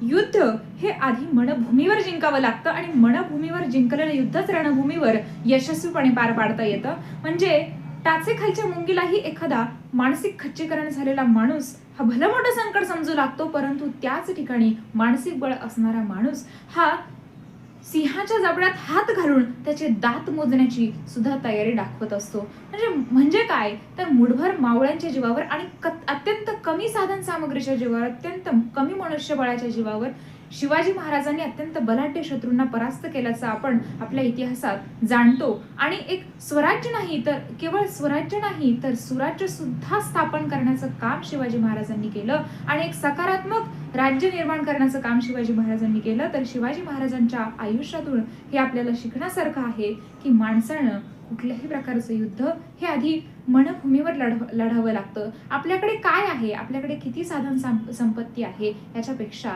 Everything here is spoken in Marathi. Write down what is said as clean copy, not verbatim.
युद्ध हे आधी मनभूमीवर जिंकावं लागतं आणि मनभूमीवर जिंकलेलं युद्धच रणभूमीवर यशस्वीपणे पार पाडता येतं. म्हणजे टाचेखालच्या मुंगीलाही एखादा मानसिक खच्चीकरण झालेला माणूस हा भलं मोठं संकट समजू लागतो, परंतु त्याच ठिकाणी मानसिक बळ असणारा माणूस हा सिंहाच्या जबड्यात हात घालून त्याचे दात मोजण्याची सुद्धा तयारी दाखवत असतो. म्हणजे काय तर मुठभर मावळ्यांच्या जीवावर आणि अत्यंत कमी साधन सामग्रीच्या जीवावर, अत्यंत कमी मनुष्यबळाच्या जीवावर शिवाजी महाराजांनी अत्यंत बलाढ्य शत्रूंना परास्त केल्याचं आपण आपल्या इतिहासात जाणतो. आणि एक स्वराज्य नाही तर केवळ स्वराज्य नाही तर सुराज्य सुद्धा स्थापन करण्याचं काम शिवाजी महाराजांनी केलं आणि एक सकारात्मक राज्य निर्माण करण्याचं काम शिवाजी महाराजांनी केलं. तर शिवाजी महाराजांच्या आयुष्यातून हे आपल्याला शिकण्यासारखं आहे की माणसानं कुठल्याही प्रकारचं युद्ध हे आधी मनभूमीवर लढावं लागतं. आपल्याकडे काय आहे, आपल्याकडे किती साधन संपत्ती आहे याच्यापेक्षा